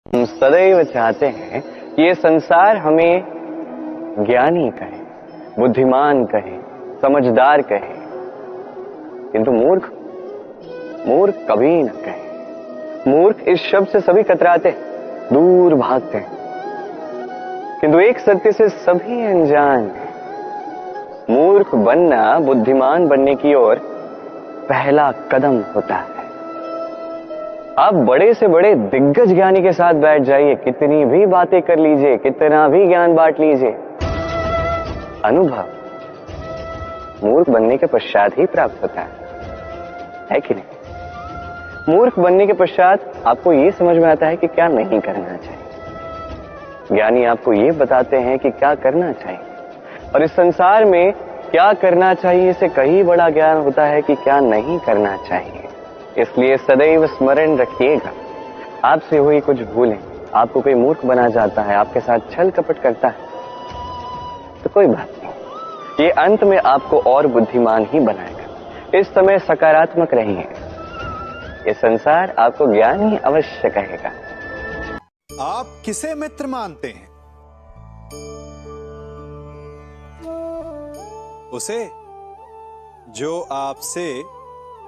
हम सदैव चाहते हैं कि ये संसार हमें ज्ञानी कहे, बुद्धिमान कहे, समझदार कहे, किंतु मूर्ख कभी न कहे। मूर्ख इस शब्द से सभी कतराते, दूर भागते हैं, किंतु एक सत्य से सभी अनजान हैं। मूर्ख बनना बुद्धिमान बनने की ओर पहला कदम होता है। आप बड़े से बड़े दिग्गज ज्ञानी के साथ बैठ जाइए, कितनी भी बातें कर लीजिए, कितना भी ज्ञान बांट लीजिए, अनुभव मूर्ख बनने के पश्चात ही प्राप्त होता है कि नहीं? मूर्ख बनने के पश्चात आपको यह समझ में आता है कि क्या नहीं करना चाहिए। ज्ञानी आपको यह बताते हैं कि क्या करना चाहिए, और इस संसार में क्या करना चाहिए से कहीं बड़ा ज्ञान होता है कि क्या नहीं करना चाहिए। इसलिए सदैव स्मरण रखिएगा, आपसे हुई कुछ भूलें, आपको कोई मूर्ख बना जाता है, आपके साथ छल कपट करता है, तो कोई बात नहीं, ये अंत में आपको और बुद्धिमान ही बनाएगा। इस समय सकारात्मक रहिए, ये संसार आपको ज्ञान ही अवश्य कहेगा। आप किसे मित्र मानते हैं? उसे जो आपसे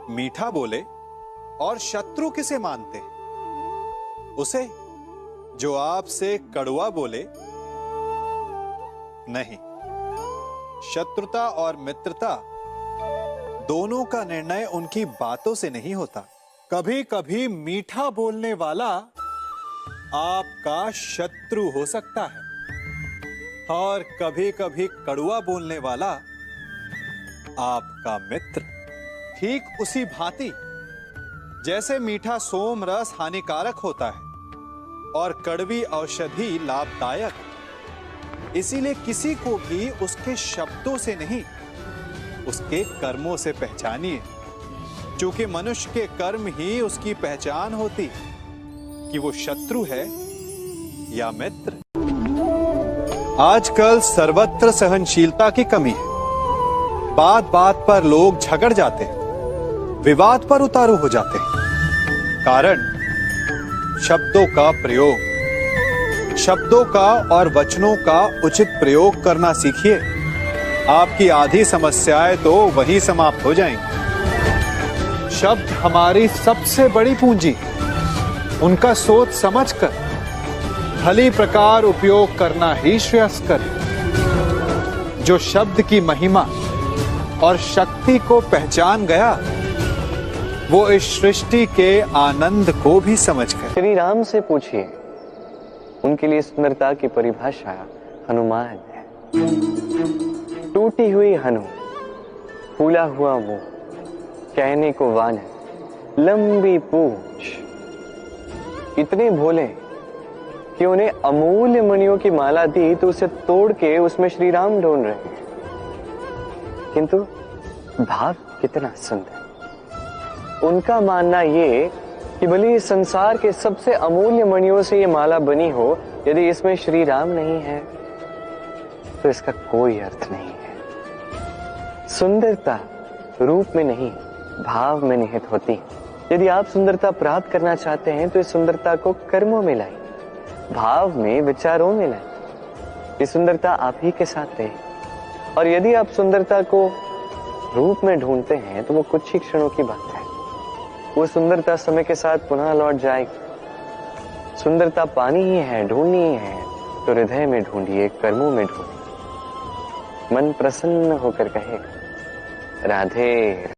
मीठा बोले, और शत्रु किसे मानते हैं? उसे जो आपसे कड़वा बोले? नहीं, शत्रुता और मित्रता दोनों का निर्णय उनकी बातों से नहीं होता। कभी कभी मीठा बोलने वाला आपका शत्रु हो सकता है, और कभी कभी कड़वा बोलने वाला आपका मित्र। ठीक उसी भांति जैसे मीठा सोम रस हानिकारक होता है और कड़वी औषधि लाभदायक, इसीलिए किसी को भी उसके शब्दों से नहीं, उसके कर्मों से पहचानिए, क्योंकि मनुष्य के कर्म ही उसकी पहचान होती कि वो शत्रु है या मित्र। आजकल सर्वत्र सहनशीलता की कमी है। बात बात पर लोग झगड़ जाते हैं, विवाद पर उतारू हो जाते हैं। कारण शब्दों का प्रयोग, शब्दों का और वचनों का उचित प्रयोग करना सीखिए। आपकी आधी समस्याएं तो वहीं समाप्त हो जाएंगी। शब्द हमारी सबसे बड़ी पूंजी, उनका सोच समझकर भली प्रकार उपयोग करना ही श्रेयस्कर है। जो शब्द की महिमा और शक्ति को पहचान गया, वो इस सृष्टि के आनंद को भी समझ गए। श्री राम से पूछिए, उनके लिए सुंदरता की परिभाषा हनुमान है। टूटी हुई हनु, फूला हुआ मुंह, कहने को वानर, लंबी पूंछ, इतने भोले कि उन्हें अमूल्य मणियों की माला दी तो उसे तोड़ के उसमें श्री राम ढूंढ रहे हैं, किंतु भाव कितना सुंदर। उनका मानना ये कि भले इस संसार के सबसे अमूल्य मणियों से ये माला बनी हो, यदि इसमें श्री राम नहीं है तो इसका कोई अर्थ नहीं है। सुंदरता रूप में नहीं, भाव में निहित होती है। यदि आप सुंदरता प्राप्त करना चाहते हैं तो इस सुंदरता को कर्मों में लाइए, भाव में, विचारों में लाइए। ये सुंदरता आप ही के साथ रहे। और यदि आप सुंदरता को रूप में ढूंढते हैं तो वो कुछ ही क्षणों की बात है। वो सुंदरता समय के साथ पुनः लौट जाएगी। सुंदरता पानी ही है, ढूंढनी ही है तो हृदय में ढूंढिए, कर्मों में ढूंढिए। मन प्रसन्न होकर कहेगा, राधे।